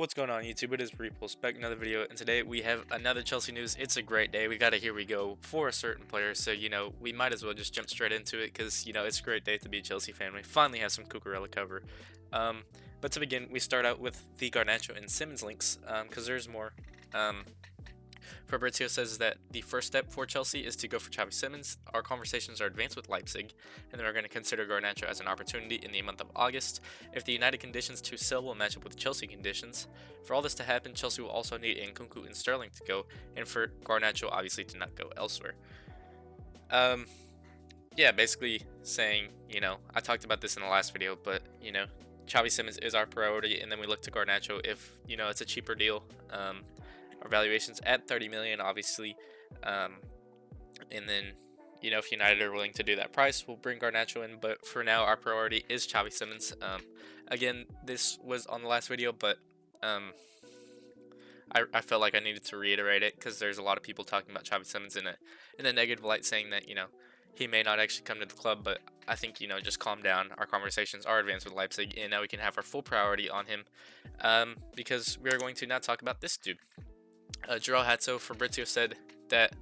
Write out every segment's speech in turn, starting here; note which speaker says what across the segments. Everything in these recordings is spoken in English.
Speaker 1: What's going on YouTube? It is Repulse back another video, and today we have another Chelsea news. It's a great day. We got a here we go for a certain player, so we might as well just jump straight into it because it's a great day to be a Chelsea fan. We finally have some Cucurella cover. But to begin, we start out with the Garnacho and Simmons links because there's more. Fabrizio says that the first step for Chelsea is to go for Xavi Simmons. Our conversations are advanced with Leipzig, and they're going to consider Garnacho as an opportunity in the month of August if the United conditions to sell will match up with Chelsea conditions. For all this to happen, Chelsea will also need Nkunku and Sterling to go, and for Garnacho obviously to not go elsewhere. Yeah, basically saying, I talked about this in the last video, but, Xavi Simmons is our priority, and then we look to Garnacho if, it's a cheaper deal. Our valuation's at 30 million, obviously, and then if United are willing to do that price, we'll bring Garnacho in. But for now, our priority is Xavi Simmons. Again, this was on the last video, but I felt like I needed to reiterate it because there's a lot of people talking about Xavi Simmons in a negative light, saying that he may not actually come to the club. But I think just calm down. Our conversations are advanced with Leipzig, and now we can have our full priority on him because we are going to now talk about this dude. Jorrel Hato. Fabrizio said that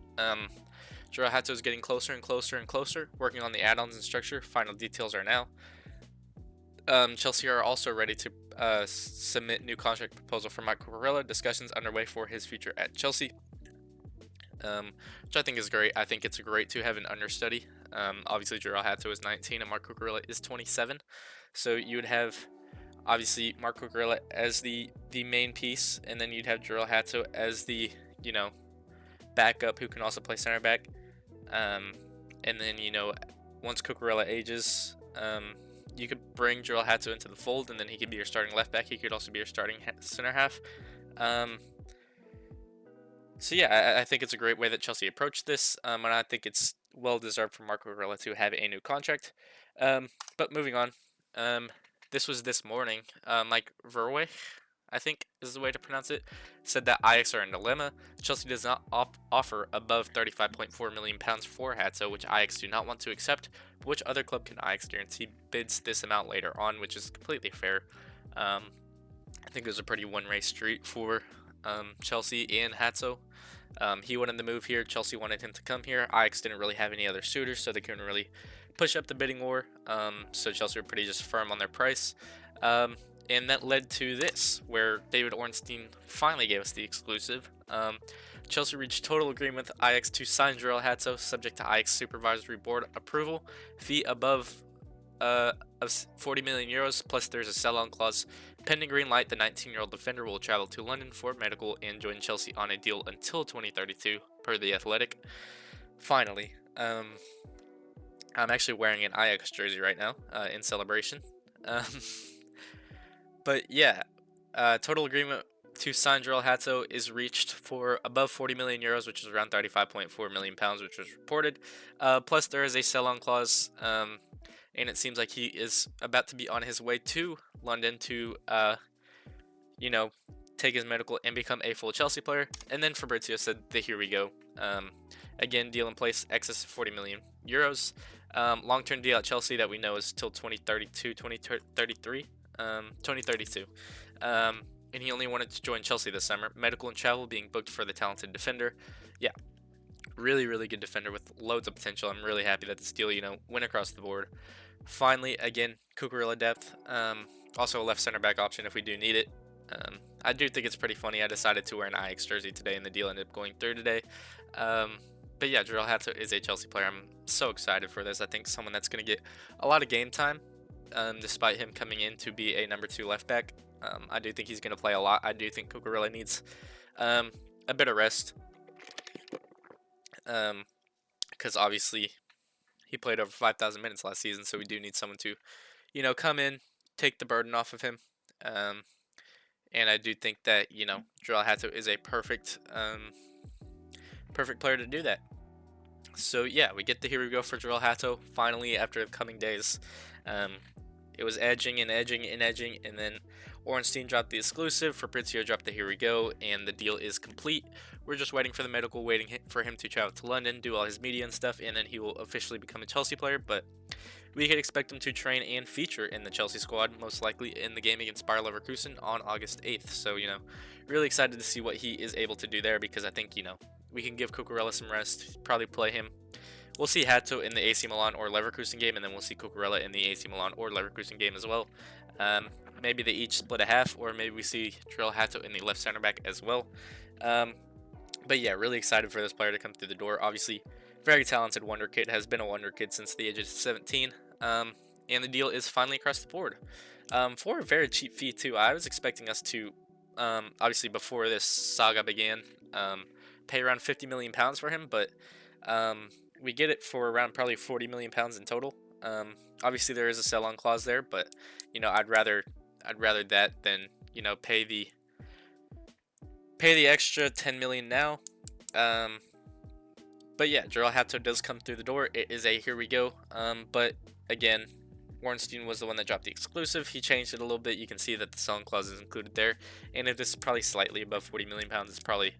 Speaker 1: Jorrel Hato is getting closer and closer and closer, working on the add-ons and structure. Final details are now. Chelsea are also ready to submit new contract proposal for Marc Guiu. Discussions underway for his future at Chelsea, which I think is great. I think it's great to have an understudy. Obviously, Jorrel Hato is 19 and Marc Guiu is 27, so you would have obviously Marc Guiu as the main piece, and then you'd have Jorrel Hato as the backup who can also play center back. And then once Cucurella ages, you could bring Jorrel Hato into the fold, and then he could be your starting left back. He could also be your starting center half. So yeah, I think it's a great way that Chelsea approached this, and I think it's well deserved for Marc Guiu to have a new contract. But moving on, this was this morning. Mike Verwey, I think is the way to pronounce it, said that Ajax are in a dilemma. Chelsea does not offer above £35.4 million for Hato, which Ajax do not want to accept. But which other club can Ajax guarantee bids this amount later on, which is completely fair. I think it was a pretty one-way street for Chelsea and Hato. He wanted to move here. Chelsea wanted him to come here. Ajax didn't really have any other suitors, so they couldn't really push up the bidding war. So Chelsea were pretty just firm on their price. And that led to this, where David Ornstein finally gave us the exclusive. Chelsea reached total agreement with Ajax to sign Jorrel Hato, subject to Ajax supervisory board approval. Fee above of 40 million euros, plus there's a sell-on clause. Pending green light, the 19-year-old defender will travel to London for medical and join Chelsea on a deal until 2032, per The Athletic. Finally, I'm actually wearing an Ajax jersey right now in celebration. But yeah, total agreement to sign Jorrel Hato is reached for above 40 million euros, which is around 35.4 million pounds, which was reported. Plus, there is a sell-on clause, and it seems like he is about to be on his way to London to, take his medical and become a full Chelsea player. And then Fabrizio said that here we go. Again, deal in place, excess of 40 million euros. Long-term deal at Chelsea that we know is till 2032, 2033. 2032. And he only wanted to join Chelsea this summer. Medical and travel being booked for the talented defender. Yeah, really, really good defender with loads of potential. I'm really happy that this deal, went across the board. Finally, again, Cucurella depth. Also a left center back option if we do need it. I do think it's pretty funny. I decided to wear an Ajax jersey today, and the deal ended up going through today. But yeah, Jorrel Hato is a Chelsea player. I'm so excited for this. I think someone that's going to get a lot of game time. Despite him coming in to be a number 2 left back. I do think he's going to play a lot. I do think Cucurella needs a bit of rest. Because obviously he played over 5,000 minutes last season, so we do need someone to, come in, take the burden off of him. And I do think that, Jorrel Hato is a perfect player to do that. So yeah, we get the here we go for Jorrel Hato finally after the coming days. It was edging and edging and edging, and then Ornstein dropped the exclusive, Fabrizio dropped the here we go, and the deal is complete. We're just waiting for the medical, waiting for him to travel to London, do all his media and stuff, and then he will officially become a Chelsea player. But we could expect him to train and feature in the Chelsea squad, most likely in the game against Bayer Leverkusen on August 8th. So, really excited to see what he is able to do there, because I think, we can give Cucurella some rest, probably play him. We'll see Hato in the AC Milan or Leverkusen game, and then we'll see Cucurella in the AC Milan or Leverkusen game as well. Maybe they each split a half, or maybe we see Jorrel Hato in the left center back as well. But yeah, really excited for this player to come through the door. Obviously, very talented wonder kid, has been a wonder kid since the age of 17. And the deal is finally across the board. For a very cheap fee too. I was expecting us to, obviously before this saga began, pay around £50 million for him, but we get it for around probably £40 million in total. Obviously there is a sell-on clause there, but I'd rather that than pay the extra $10 million now. But yeah, Jorrel Hato does come through the door. It is a here we go. But again, Warrenstein was the one that dropped the exclusive. He changed it a little bit. You can see that the selling clause is included there. And if this is probably slightly above £40 million, it's probably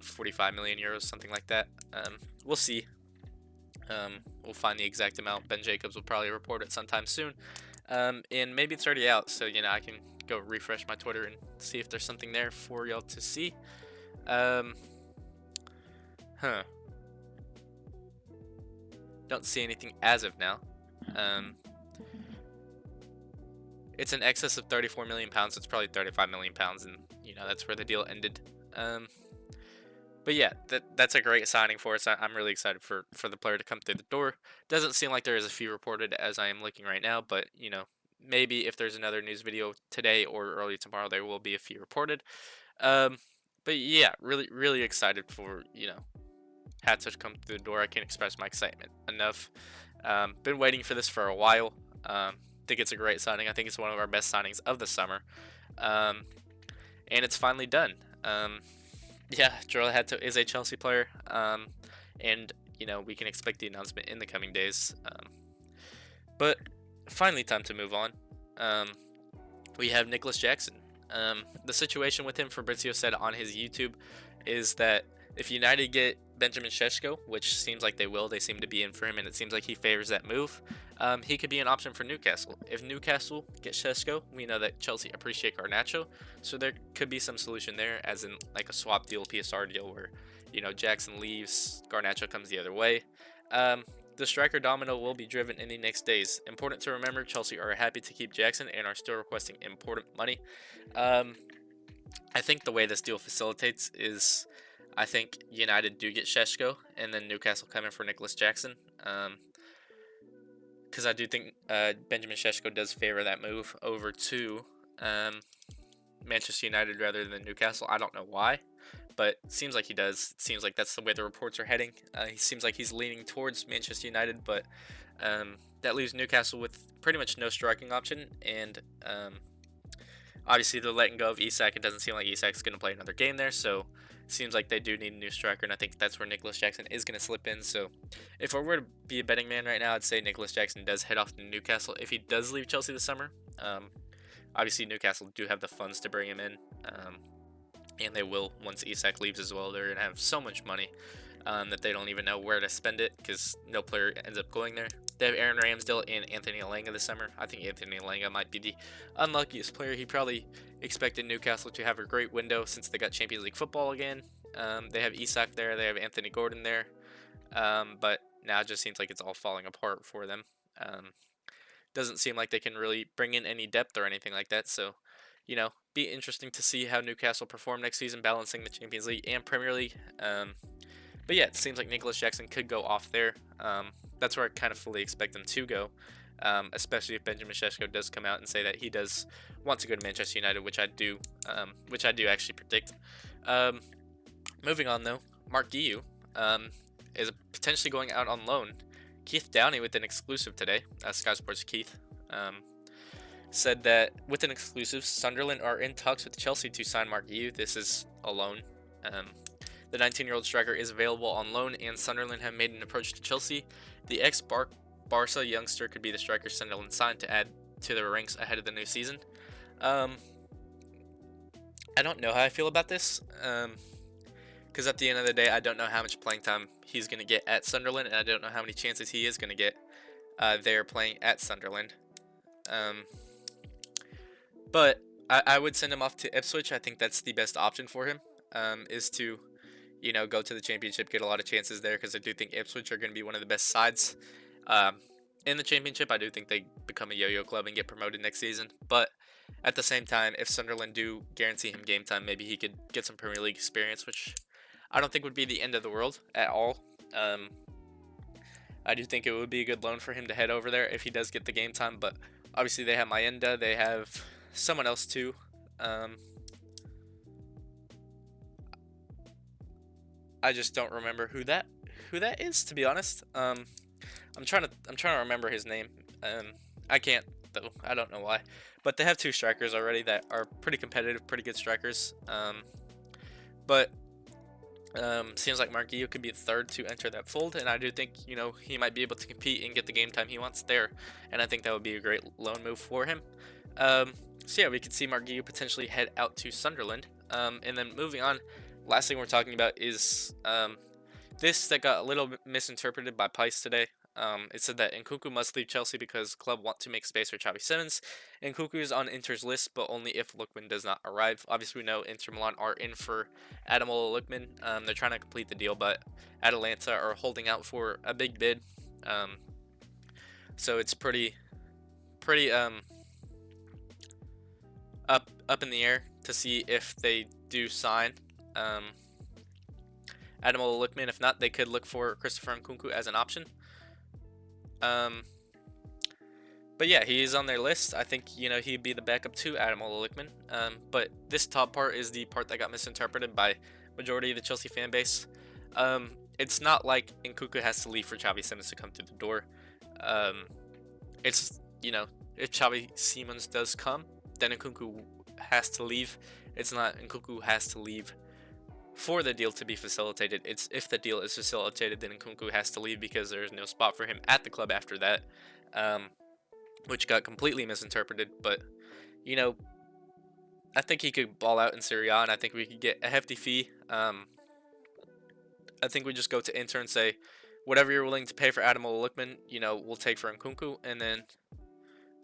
Speaker 1: 45 million euros, something like that. We'll see. We'll find the exact amount. Ben Jacobs will probably report it sometime soon. And maybe it's already out, so I can go refresh my Twitter and see if there's something there for y'all to see. Don't see anything as of now. It's in excess of £34 million. It's probably £35 million, and that's where the deal ended. But yeah, that's a great signing for us. I'm really excited for the player to come through the door. Doesn't seem like there is a fee reported as I am looking right now, but maybe if there's another news video today or early tomorrow, there will be a fee reported. But yeah, really excited for Hato to come through the door. I can't express my excitement enough. Been waiting for this for a while. Think it's a great signing. I think it's one of our best signings of the summer. And it's finally done. Yeah, Jorrel Hato is a Chelsea player. And we can expect the announcement in the coming days. But finally, time to move on. We have Nicholas Jackson. The situation with him, Fabrizio said on his YouTube, is that if United get Benjamin Šeško, which seems like they will, they seem to be in for him, and it seems like he favors that move, he could be an option for Newcastle. If Newcastle get Šeško, we know that Chelsea appreciate Garnacho, so there could be some solution there, as in like a swap deal, PSR deal, where Jackson leaves, Garnacho comes the other way. The striker domino will be driven in the next days. Important to remember, Chelsea are happy to keep Jackson and are still requesting important money. I think the way this deal facilitates is, I think United do get Šeško, and then Newcastle come in for Nicholas Jackson. Because I do think Benjamin Šeško does favor that move over to Manchester United rather than Newcastle. I don't know why, but it seems like he does. It seems like that's the way the reports are heading. He seems like he's leaning towards Manchester United, but that leaves Newcastle with pretty much no striking option, and obviously they're letting go of Isak. It doesn't seem like Isak's going to play another game there, so it seems like they do need a new striker, and I think that's where Nicholas Jackson is going to slip in. So if I were to be a betting man right now, I'd say Nicholas Jackson does head off to Newcastle if he does leave Chelsea this summer. Obviously, Newcastle do have the funds to bring him in, and they will once Isak leaves as well. They're going to have so much money that they don't even know where to spend it, because no player ends up going there. They have Aaron Ramsdale and Anthony Elanga this summer. I think Anthony Elanga might be the unluckiest player. He probably expected Newcastle to have a great window since they got Champions League football again. They have Isak there. They have Anthony Gordon there. But now it just seems like it's all falling apart for them. Doesn't seem like they can really bring in any depth or anything like that. So, be interesting to see how Newcastle perform next season, balancing the Champions League and Premier League. But yeah, it seems like Nicholas Jackson could go off there. That's where I kind of fully expect them to go, especially if Benjamin Šeško does come out and say that he does want to go to Manchester United, which I do actually predict. Moving on though, Marc Guiu is potentially going out on loan. Keith Downey with an exclusive today. Sky Sports Keith said that with an exclusive, Sunderland are in talks with Chelsea to sign Marc Guiu. This is a loan. The 19-year-old striker is available on loan, and Sunderland have made an approach to Chelsea. The ex-Barca youngster could be the striker Sunderland signed to add to their ranks ahead of the new season. I don't know how I feel about this, because at the end of the day, I don't know how much playing time he's going to get at Sunderland, and I don't know how many chances he is going to get. They're playing at Sunderland. Um, but I would send him off to Ipswich. I think that's the best option for him. Is to go to the championship, get a lot of chances there, because I do think Ipswich are going to be one of the best sides um, in the championship. I do think they become a yo-yo club and get promoted next season. But at the same time, if Sunderland do guarantee him game time, maybe he could get some Premier League experience, which I don't think would be the end of the world at all. Um, I do think it would be a good loan for him to head over there if he does get the game time. But obviously, they have Mayenda, they have someone else too. Um, I just don't remember who that is, to be honest. I'm trying to remember his name. I can't though. I don't know why. But they have two strikers already that are pretty competitive, pretty good strikers. But seems like Marc Guiu could be the third to enter that fold, and I do think he might be able to compete and get the game time he wants there, and I think that would be a great loan move for him. So yeah, we could see Marc Guiu potentially head out to Sunderland. And then moving on, last thing we're talking about is this that got a little bit misinterpreted by Pice today. It said that Nkunku must leave Chelsea because club want to make space for Xavi Simons. Nkunku is on Inter's list, but only if Lookman does not arrive. Obviously, we know Inter Milan are in for Ademola Lookman. They're trying to complete the deal, but Atalanta are holding out for a big bid. So it's pretty up in the air to see if they do sign Ademola Lookman. If not, they could look for Christopher Nkunku as an option. But yeah, he is on their list. I think he'd be the backup to Ademola Lookman. But this top part is the part that got misinterpreted by majority of the Chelsea fan base. It's not like Nkunku has to leave for Xavi Simons to come through the door. It's if Xavi Simons does come, then Nkunku has to leave. It's not Nkunku has to leave for the deal to be facilitated. It's if the deal is facilitated, then Nkunku has to leave because there's no spot for him at the club after that, which got completely misinterpreted. But I think he could ball out in Serie A, and I think we could get a hefty fee. I think we just go to Inter and say, whatever you're willing to pay for Ademola Lookman, we'll take for Nkunku, and then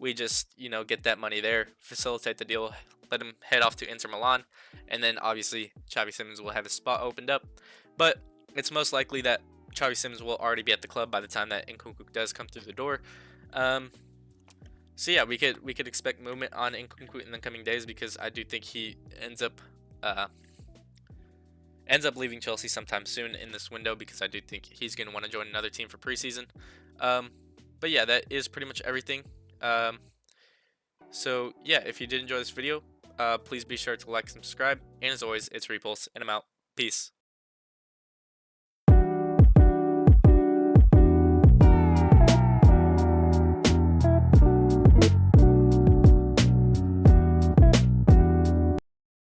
Speaker 1: we just get that money there, facilitate the deal, let him head off to Inter Milan, and then obviously Xavi Simons will have his spot opened up. But it's most likely that Xavi Simons will already be at the club by the time that Nkunku does come through the door. So yeah, we could expect movement on Nkunku in the coming days, because I do think he ends up leaving Chelsea sometime soon in this window, because I do think he's going to want to join another team for preseason. But yeah, that is pretty much everything. So yeah, if you did enjoy this video, please be sure to like and subscribe. And as always, it's Repulse, and I'm out. Peace.